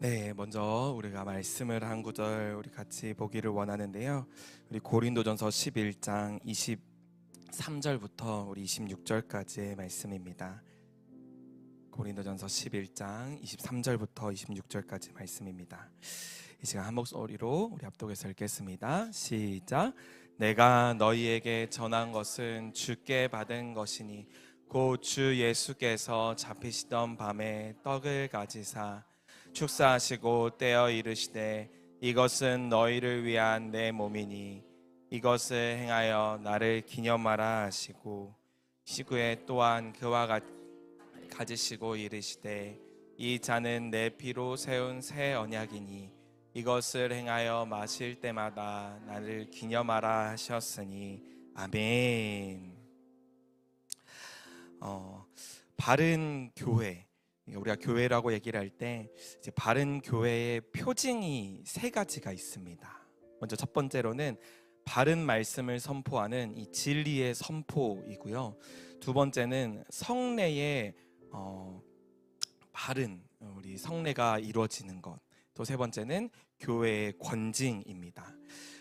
네, 먼저 우리가 말씀을 한 구절 우리 같이 보기를 원하는데요. 우리 고린도전서 11장 23절부터 우리 26절까지의 말씀입니다. 고린도전서 11장 23절부터 26절까지 말씀입니다. 이 시간 한 목소리로 우리 합독해서 읽겠습니다. 시작. 내가 너희에게 전한 것은 주께 받은 것이니 곧 주 예수께서 잡히시던 밤에 떡을 가지사 축사하시고 떼어 이르시되 이것은 너희를 위한 내 몸이니 이것을 행하여 나를 기념하라 하시고 시구에 또한 그와 가지시고 이르시되 이 잔은 내 피로 세운 새 언약이니 이것을 행하여 마실 때마다 나를 기념하라 하셨으니 아멘. 바른 교회, 우리가 교회라고 얘기를 할 때 이제 바른 교회의 표징이 세 가지가 있습니다. 먼저 첫 번째로는 바른 말씀을 선포하는 이 진리의 선포이고요. 두 번째는 성례의 바른 우리 성례가 이루어지는 것. 또 세 번째는 교회의 권징입니다.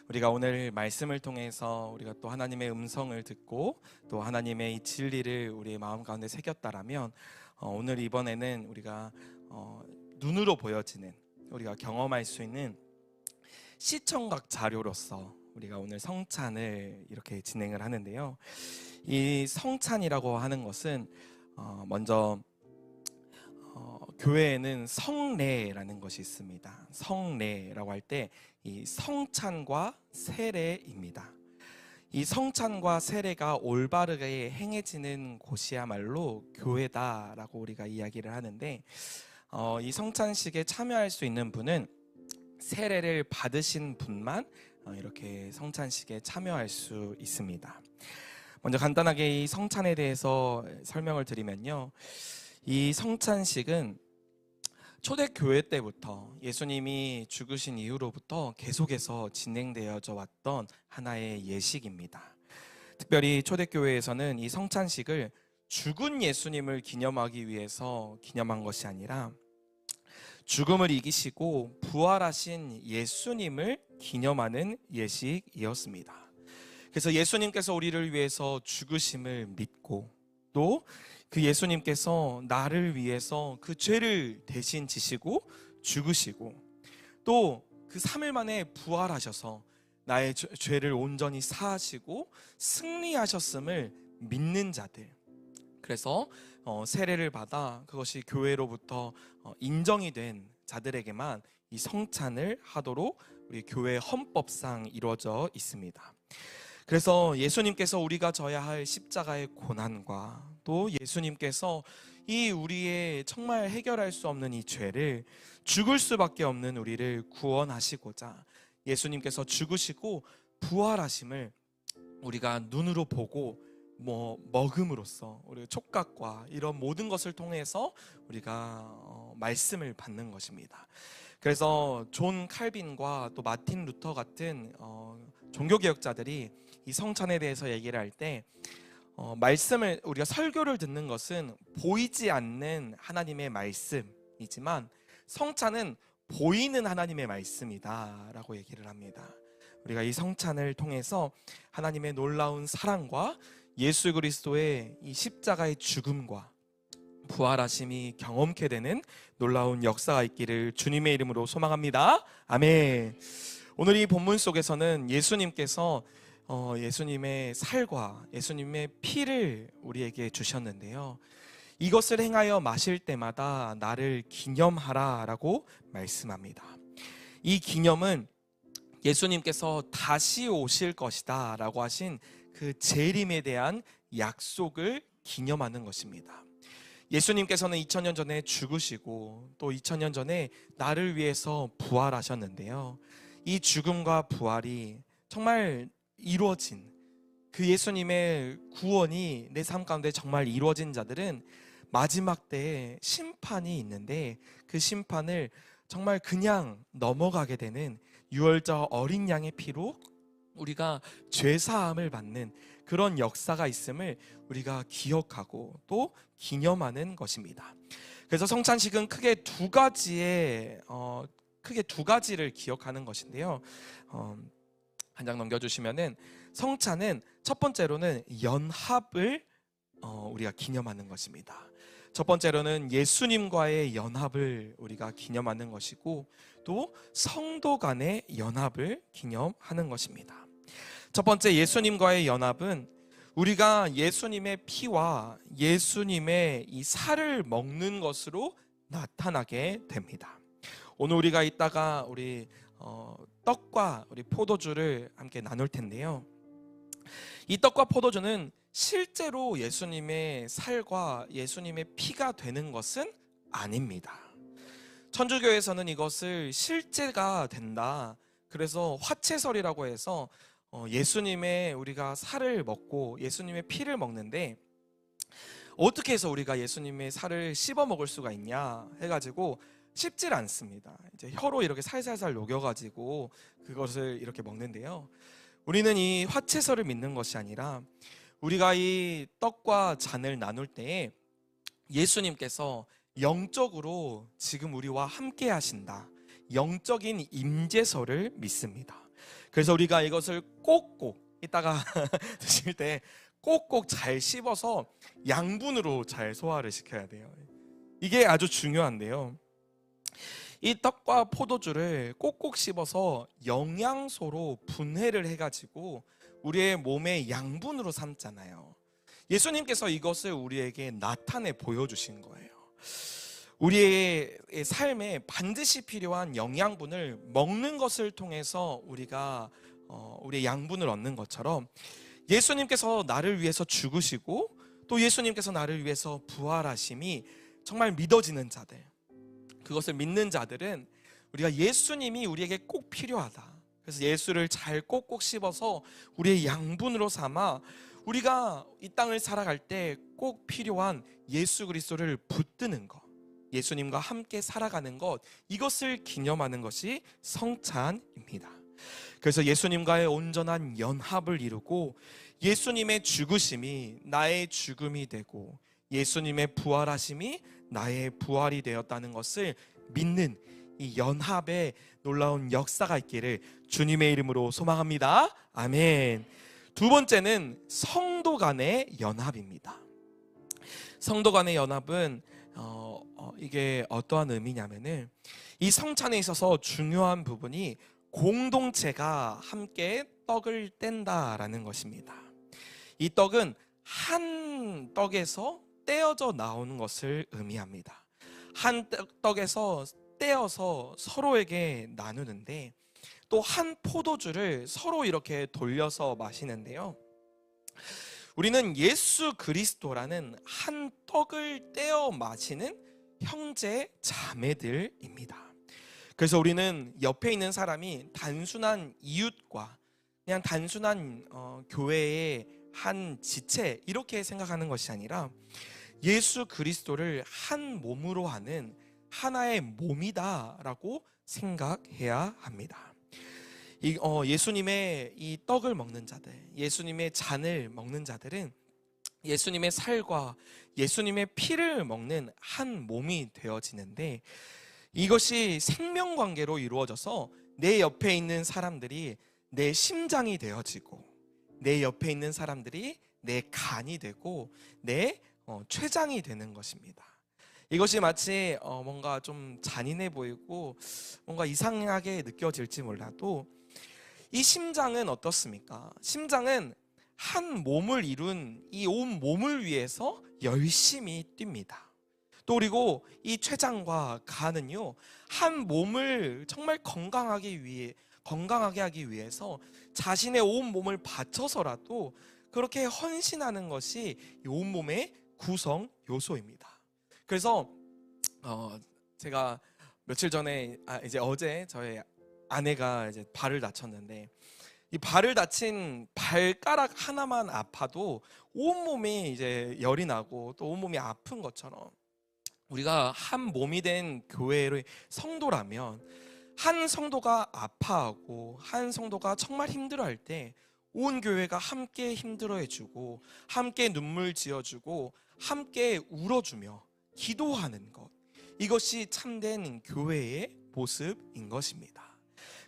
우리가 오늘 말씀을 통해서 우리가 또 하나님의 음성을 듣고 또 하나님의 이 진리를 우리의 마음 가운데 새겼다라면 오늘 이번에는 우리가 눈으로 보여지는 우리가 경험할 수 있는 시청각 자료로서 우리가 오늘 성찬을 이렇게 진행을 하는데요. 이 성찬이라고 하는 것은 먼저 교회에는 성례라는 것이 있습니다. 성례라고 할 때 이 성찬과 세례입니다. 이 성찬과 세례가 올바르게 행해지는 곳이야말로 교회다라고 우리가 이야기를 하는데 이 성찬식에 참여할 수 있는 분은 세례를 받으신 분만 이렇게 성찬식에 참여할 수 있습니다. 먼저 간단하게 이 성찬에 대해서 설명을 드리면요. 이 성찬식은 초대교회 때부터 예수님이 죽으신 이후로부터 계속해서 진행되어져 왔던 하나의 예식입니다. 특별히 초대교회에서는 이 성찬식을 죽은 예수님을 기념하기 위해서 기념한 것이 아니라 죽음을 이기시고 부활하신 예수님을 기념하는 예식이었습니다. 그래서 예수님께서 우리를 위해서 죽으심을 믿고 또 그 예수님께서 나를 위해서 그 죄를 대신 지시고 죽으시고 또 그 3일 만에 부활하셔서 나의 죄를 온전히 사하시고 승리하셨음을 믿는 자들, 그래서 세례를 받아 그것이 교회로부터 인정이 된 자들에게만 이 성찬을 하도록 우리 교회 헌법상 이루어져 있습니다. 그래서 예수님께서 우리가 져야 할 십자가의 고난과 또 예수님께서 이 우리의 정말 해결할 수 없는 이 죄를 죽을 수밖에 없는 우리를 구원하시고자 예수님께서 죽으시고 부활하심을 우리가 눈으로 보고 먹음으로써 우리 촉각과 이런 모든 것을 통해서 우리가 말씀을 받는 것입니다. 그래서 존 칼빈과 또 마틴 루터 같은 종교개혁자들이 이 성찬에 대해서 얘기를 할 때 말씀을 우리가 설교를 듣는 것은 보이지 않는 하나님의 말씀이지만 성찬은 보이는 하나님의 말씀이다 라고 얘기를 합니다. 우리가 이 성찬을 통해서 하나님의 놀라운 사랑과 예수 그리스도의 이 십자가의 죽음과 부활하심이 경험케 되는 놀라운 역사가 있기를 주님의 이름으로 소망합니다. 아멘. 오늘 이 본문 속에서는 예수님께서 예수님의 살과 예수님의 피를 우리에게 주셨는데요. 이것을 행하여 마실 때마다 나를 기념하라 라고 말씀합니다. 이 기념은 예수님께서 다시 오실 것이다 라고 하신 그 재림에 대한 약속을 기념하는 것입니다. 예수님께서는 2000년 전에 죽으시고 또 2000년 전에 나를 위해서 부활하셨는데요. 이 죽음과 부활이 정말 이루어진 그 예수님의 구원이 내 삶 가운데 정말 이루어진 자들은 마지막 때에 심판이 있는데 그 심판을 정말 그냥 넘어가게 되는 유월절 어린 양의 피로 우리가 죄사함을 받는 그런 역사가 있음을 우리가 기억하고 또 기념하는 것입니다. 그래서 성찬식은 크게 두 가지를 기억하는 것인데요. 한 장 넘겨주시면은, 성찬은 첫 번째로는 연합을 우리가 기념하는 것입니다. 첫 번째로는 예수님과의 연합을 우리가 기념하는 것이고, 또 성도 간의 연합을 기념하는 것입니다. 첫 번째, 예수님과의 연합은 우리가 예수님의 피와 예수님의 이 살을 먹는 것으로 나타나게 됩니다. 오늘 우리가 이따가 우리 떡과 우리 포도주를 함께 나눌 텐데요. 이 떡과 포도주는 실제로 예수님의 살과 예수님의 피가 되는 것은 아닙니다. 천주교에서는 이것을 실제가 된다, 그래서 화채설이라고 해서 예수님의 우리가 살을 먹고 예수님의 피를 먹는데, 어떻게 해서 우리가 예수님의 살을 씹어 먹을 수가 있냐 해가지고 씹질 않습니다. 이제 혀로 이렇게 살살살 녹여가지고 그것을 이렇게 먹는데요. 우리는 이 화채설을 믿는 것이 아니라, 우리가 이 떡과 잔을 나눌 때에 예수님께서 영적으로 지금 우리와 함께 하신다, 영적인 임재설을 믿습니다. 그래서 우리가 이것을 꼭꼭 이따가 드실 때 꼭꼭 잘 씹어서 양분으로 잘 소화를 시켜야 돼요. 이게 아주 중요한데요. 이 떡과 포도주를 꼭꼭 씹어서 영양소로 분해를 해가지고 우리의 몸의 양분으로 삼잖아요. 예수님께서 이것을 우리에게 나타내 보여주신 거예요. 우리의 삶에 반드시 필요한 영양분을 먹는 것을 통해서 우리가 우리의 양분을 얻는 것처럼, 예수님께서 나를 위해서 죽으시고 또 예수님께서 나를 위해서 부활하심이 정말 믿어지는 자들, 그것을 믿는 자들은 우리가 예수님이 우리에게 꼭 필요하다, 그래서 예수를 잘 꼭꼭 씹어서 우리의 양분으로 삼아 우리가 이 땅을 살아갈 때 꼭 필요한 예수 그리스도를 붙드는 것, 예수님과 함께 살아가는 것, 이것을 기념하는 것이 성찬입니다. 그래서 예수님과의 온전한 연합을 이루고 예수님의 죽으심이 나의 죽음이 되고 예수님의 부활하심이 나의 부활이 되었다는 것을 믿는 이 연합의 놀라운 역사가 있기를 주님의 이름으로 소망합니다. 아멘. 두 번째는 성도 간의 연합입니다. 성도 간의 연합은 이게 어떠한 의미냐면은, 이 성찬에 있어서 중요한 부분이 공동체가 함께 떡을 뗀다라는 것입니다. 이 떡은 한 떡에서 떼어져 나오는 것을 의미합니다. 한 떡에서 떼어서 서로에게 나누는데, 또 한 포도주를 서로 이렇게 돌려서 마시는데요. 우리는 예수 그리스도라는 한 떡을 떼어 마시는 형제 자매들입니다. 그래서 우리는 옆에 있는 사람이 단순한 이웃과 그냥 단순한 교회의 한 지체, 이렇게 생각하는 것이 아니라 예수 그리스도를 한 몸으로 하는 하나의 몸이다라고 생각해야 합니다. 예수님의 이 떡을 먹는 자들, 예수님의 잔을 먹는 자들은 예수님의 살과 예수님의 피를 먹는 한 몸이 되어지는데, 이것이 생명관계로 이루어져서 내 옆에 있는 사람들이 내 심장이 되어지고, 내 옆에 있는 사람들이 내 간이 되고 내 췌장이 되는 것입니다. 이것이 마치 뭔가 좀 잔인해 보이고 뭔가 이상하게 느껴질지 몰라도, 이 심장은 어떻습니까? 심장은 한 몸을 이룬 이 온 몸을 위해서 열심히 뜁니다. 또 그리고 이 췌장과 간은요, 한 몸을 정말 건강하게 하기 위해서 자신의 온 몸을 바쳐서라도 그렇게 헌신하는 것이 이 온 몸의 구성 요소입니다. 그래서 제가 며칠 전에 이제 어제 저희 아내가 이제 발을 다쳤는데, 이 발을 다친 발가락 하나만 아파도 온몸이 이제 열이 나고 또 온몸이 아픈 것처럼, 우리가 한 몸이 된 교회의 성도라면 한 성도가 아파하고 한 성도가 정말 힘들어할 때 온 교회가 함께 힘들어해주고 함께 눈물 지어주고 함께 울어주며 기도하는 것, 이것이 참된 교회의 모습인 것입니다.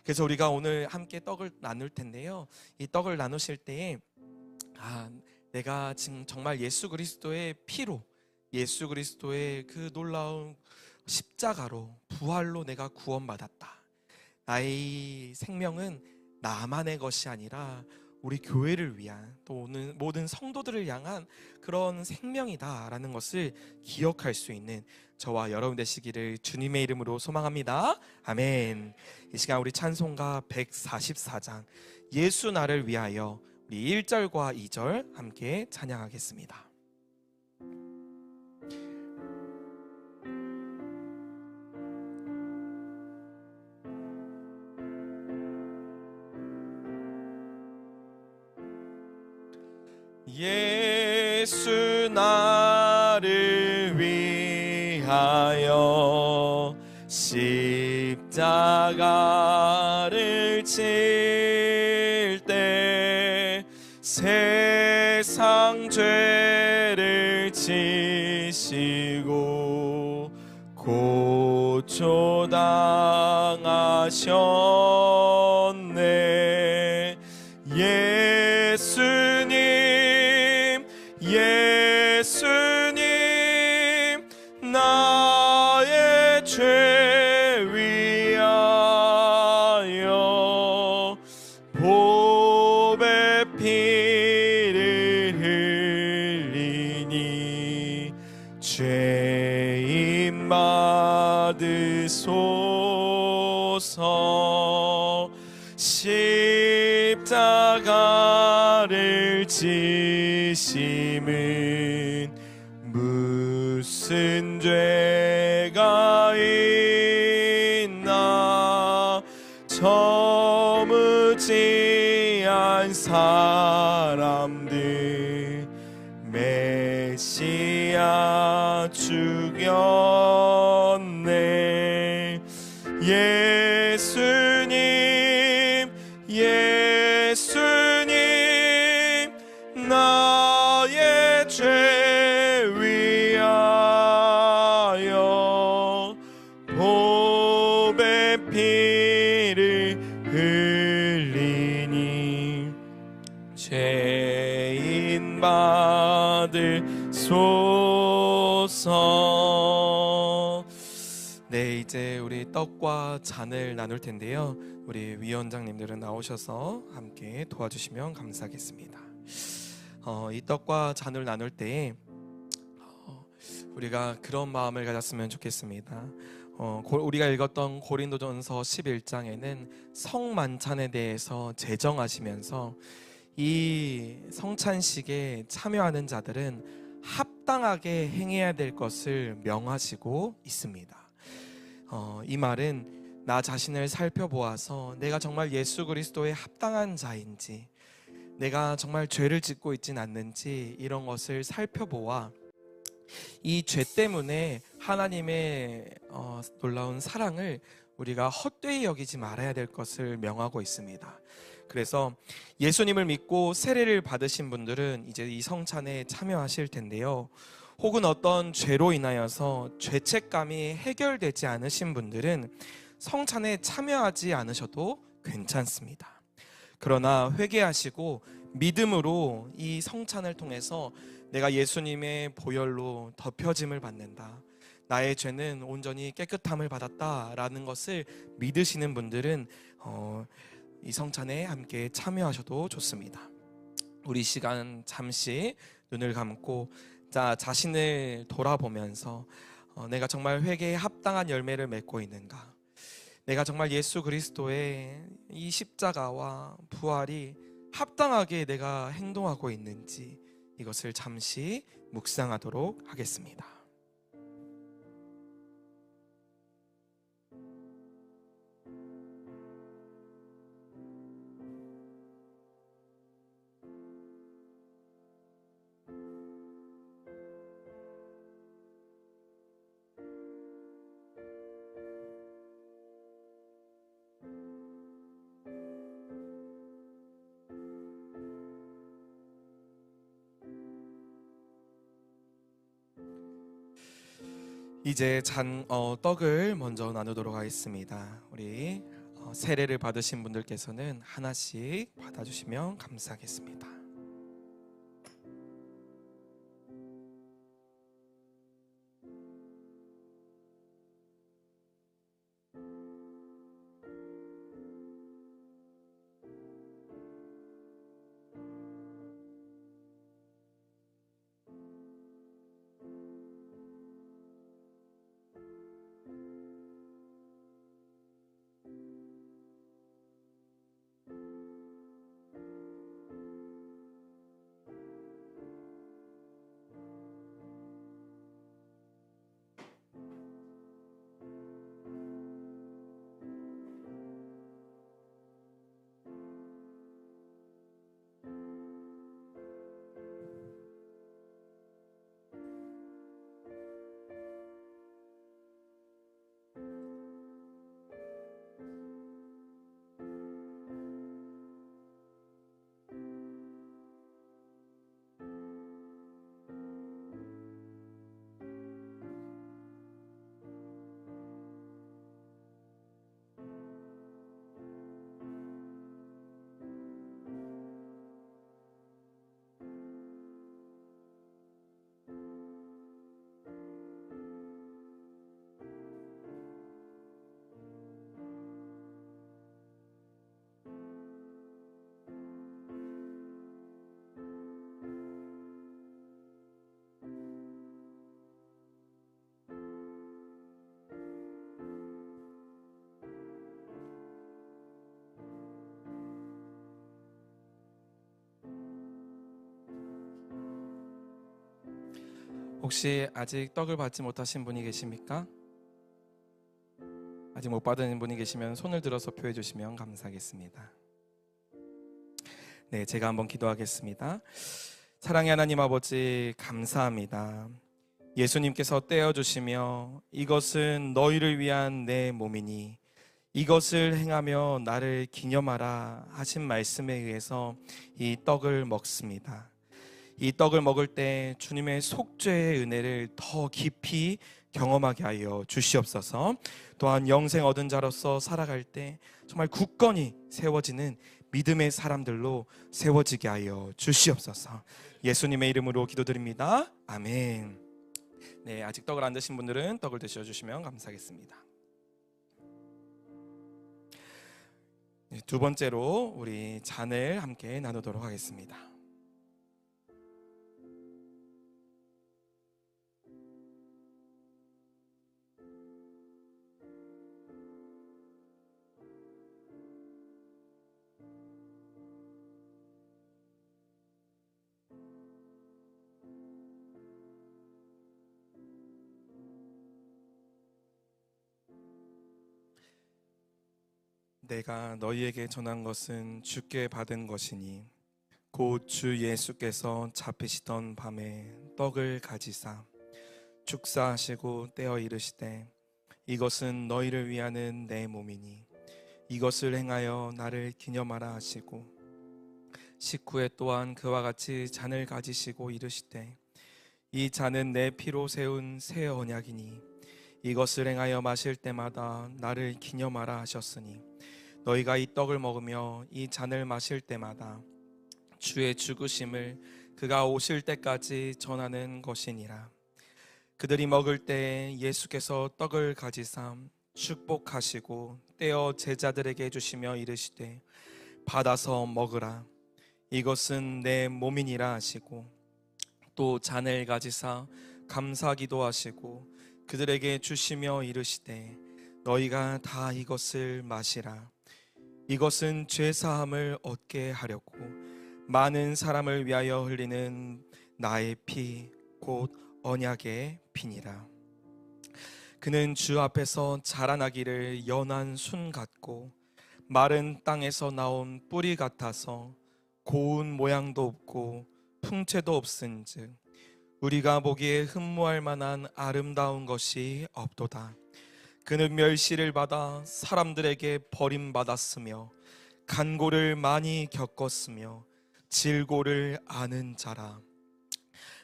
그래서 우리가 오늘 함께 떡을 나눌 텐데요, 이 떡을 나누실 때에 내가 지금 정말 예수 그리스도의 피로, 예수 그리스도의 그 놀라운 십자가로, 부활로 내가 구원받았다. 나의 생명은 나만의 것이 아니라 우리 교회를 위한, 또 모든 성도들을 향한 그런 생명이다라는 것을 기억할 수 있는 저와 여러분 되시기를 주님의 이름으로 소망합니다. 아멘. 이 시간 우리 찬송가 144장 예수 나를 위하여, 우리 1절과 2절 함께 찬양하겠습니다. 예수 나를 위하여 십자가를 칠 때 세상 죄를 지시고 고초당하셨네. 예수님 나의 죄 위하여 보배 피를 흘리니 죄인 받으소서. 십자가를 지심은 무슨 죄가 있나. 저무지한 사람들 메시아 죽였네. 예수님 나의 죄 위하여 보배 피를 흘리니 죄인 받으소서. 네, 이제 우리 떡과 잔을 나눌 텐데요, 우리 위원장님들은 나오셔서 함께 도와주시면 감사하겠습니다. 이 떡과 잔을 나눌 때 우리가 그런 마음을 가졌으면 좋겠습니다. 우리가 읽었던 고린도전서 11장에는 성만찬에 대해서 제정하시면서 이 성찬식에 참여하는 자들은 합당하게 행해야 될 것을 명하시고 있습니다. 이 말은 나 자신을 살펴보아서 내가 정말 예수 그리스도의 합당한 자인지, 내가 정말 죄를 짓고 있진 않는지, 이런 것을 살펴보아 이 죄 때문에 하나님의 놀라운 사랑을 우리가 헛되이 여기지 말아야 될 것을 명하고 있습니다. 그래서 예수님을 믿고 세례를 받으신 분들은 이제 이 성찬에 참여하실 텐데요, 혹은 어떤 죄로 인하여서 죄책감이 해결되지 않으신 분들은 성찬에 참여하지 않으셔도 괜찮습니다. 그러나 회개하시고 믿음으로 이 성찬을 통해서 내가 예수님의 보혈로 덮여짐을 받는다, 나의 죄는 온전히 깨끗함을 받았다라는 것을 믿으시는 분들은 이 성찬에 함께 참여하셔도 좋습니다. 우리 시간 잠시 눈을 감고 자신을 돌아보면서 내가 정말 회개에 합당한 열매를 맺고 있는가, 내가 정말 예수 그리스도의 이 십자가와 부활이 합당하게 내가 행동하고 있는지, 이것을 잠시 묵상하도록 하겠습니다. 이제 떡을 먼저 나누도록 하겠습니다. 우리 세례를 받으신 분들께서는 하나씩 받아주시면 감사하겠습니다. 혹시 아직 떡을 받지 못하신 분이 계십니까? 아직 못 받은 분이 계시면 손을 들어서 표해 주시면 감사하겠습니다. 네, 제가 한번 기도하겠습니다. 사랑의 하나님 아버지, 감사합니다. 예수님께서 떼어주시며 이것은 너희를 위한 내 몸이니 이것을 행하며 나를 기념하라 하신 말씀에 의해서 이 떡을 먹습니다. 이 떡을 먹을 때 주님의 속죄의 은혜를 더 깊이 경험하게 하여 주시옵소서. 또한 영생 얻은 자로서 살아갈 때 정말 굳건히 세워지는 믿음의 사람들로 세워지게 하여 주시옵소서. 예수님의 이름으로 기도드립니다. 아멘. 네, 아직 떡을 안 드신 분들은 떡을 드셔주시면 감사하겠습니다. 네, 두 번째로 우리 잔을 함께 나누도록 하겠습니다. 내가 너희에게 전한 것은 주께 받은 것이니 곧 주 예수께서 잡히시던 밤에 떡을 가지사 축사하시고 떼어 이르시되 이것은 너희를 위하는 내 몸이니 이것을 행하여 나를 기념하라 하시고 식후에 또한 그와 같이 잔을 가지시고 이르시되 이 잔은 내 피로 세운 새 언약이니 이것을 행하여 마실 때마다 나를 기념하라 하셨으니 너희가 이 떡을 먹으며 이 잔을 마실 때마다 주의 죽으심을 그가 오실 때까지 전하는 것이니라. 그들이 먹을 때 예수께서 떡을 가지사 축복하시고 떼어 제자들에게 주시며 이르시되 받아서 먹으라 이것은 내 몸이니라 하시고 또 잔을 가지사 감사기도 하시고 그들에게 주시며 이르시되 너희가 다 이것을 마시라 이것은 죄사함을 얻게 하려고 많은 사람을 위하여 흘리는 나의 피 곧 언약의 피니라. 그는 주 앞에서 자라나기를 연한 순 같고 마른 땅에서 나온 뿌리 같아서 고운 모양도 없고 풍채도 없은즉 우리가 보기에 흠모할 만한 아름다운 것이 없도다. 그는 멸시를 받아 사람들에게 버림받았으며 간고를 많이 겪었으며 질고를 아는 자라.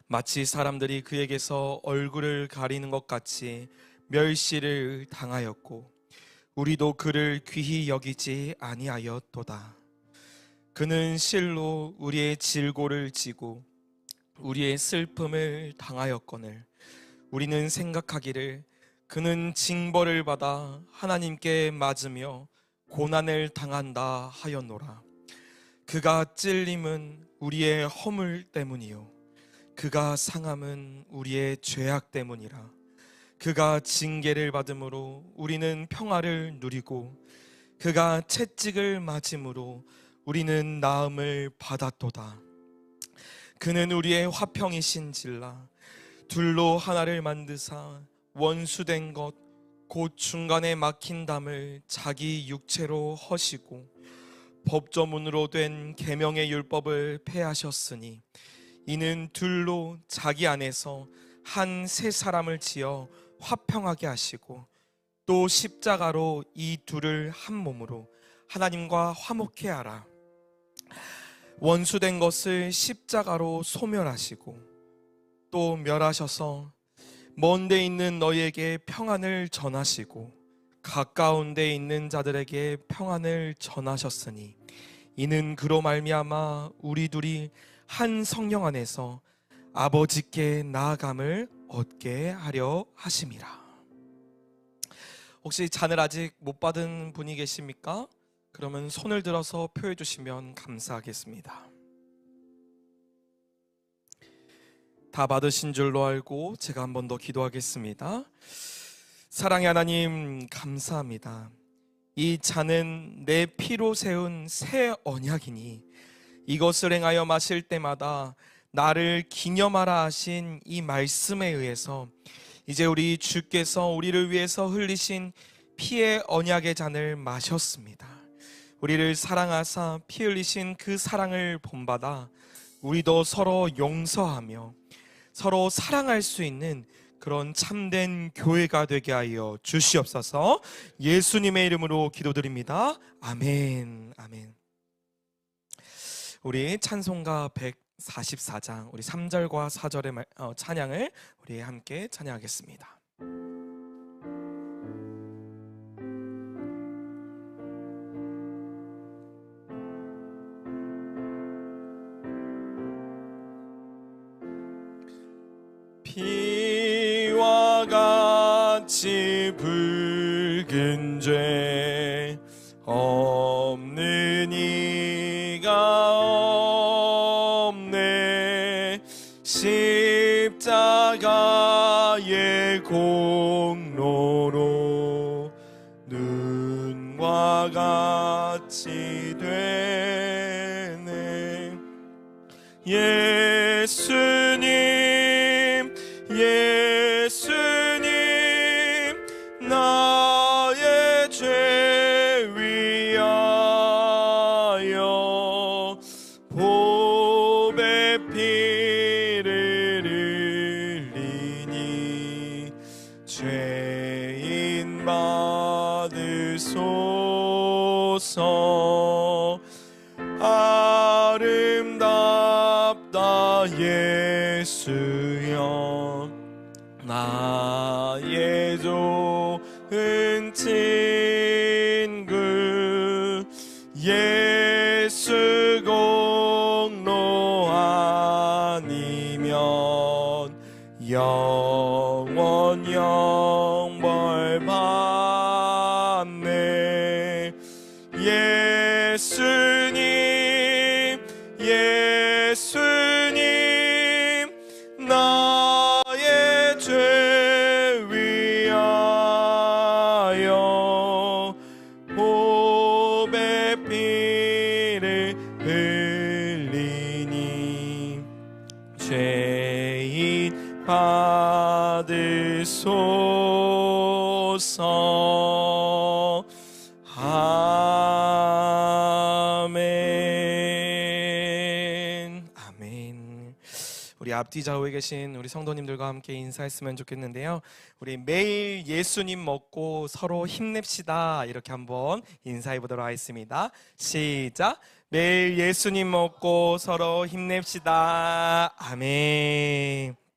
마치 사람들이 그에게서 얼굴을 가리는 것 같이 멸시를 당하였고 우리도 그를 귀히 여기지 아니하였도다. 그는 실로 우리의 질고를 지고 우리의 슬픔을 당하였거늘 우리는 생각하기를 그는 징벌을 받아 하나님께 맞으며 고난을 당한다 하였노라. 그가 찔림은 우리의 허물 때문이요 그가 상함은 우리의 죄악 때문이라. 그가 징계를 받음으로 우리는 평화를 누리고 그가 채찍을 맞음으로 우리는 나음을 받았도다. 그는 우리의 화평이신질라. 둘로 하나를 만드사 원수된 것 곧 중간에 막힌 담을 자기 육체로 허시고 법조문으로 된 계명의 율법을 폐하셨으니 이는 둘로 자기 안에서 한 새 사람을 지어 화평하게 하시고 또 십자가로 이 둘을 한 몸으로 하나님과 화목케 하라. 원수된 것을 십자가로 소멸하시고 또 멸하셔서 먼 데 있는 너희에게 평안을 전하시고 가까운 데 있는 자들에게 평안을 전하셨으니 이는 그로 말미암아 우리 둘이 한 성령 안에서 아버지께 나아감을 얻게 하려 하심이라. 혹시 잔을 아직 못 받은 분이 계십니까? 그러면 손을 들어서 표해 주시면 감사하겠습니다. 다 받으신 줄로 알고 제가 한 번 더 기도하겠습니다. 사랑의 하나님, 감사합니다. 이 잔은 내 피로 세운 새 언약이니 이것을 행하여 마실 때마다 나를 기념하라 하신 이 말씀에 의해서 이제 우리 주께서 우리를 위해서 흘리신 피의 언약의 잔을 마셨습니다. 우리를 사랑하사 피 흘리신 그 사랑을 본받아 우리도 서로 용서하며 서로 사랑할 수 있는 그런 참된 교회가 되게 하여 주시옵소서. 예수님의 이름으로 기도드립니다. 아멘. 아멘. 우리 찬송가 144장 우리 3절과 4절의 찬양을 우리 함께 찬양하겠습니다. 피와 같이 붉은 죄 없는 이가 없네. 십자가의 공로로 눈과 같이 되네. 예수님 나의 죄 위하여 보배 피를 흘리니 죄인 받으소서. 아름답다 예수여 나의 좋은 친구. 예수 공로 아니면 영원 영벌 받네. 예수님 나의 죄 위하여 보배 피를 흘리니 죄인 받으소서. 아멘. 아멘. 우리 앞뒤 좌우에 계신 우리 성도님들과 함께 인사했으면 좋겠는데요. 우리 매일 예수님 먹고 서로 힘냅시다. 이렇게 한번 인사해 보도록 하겠습니다. 시작. 매일 예수님 먹고 서로 힘냅시다. 아멘.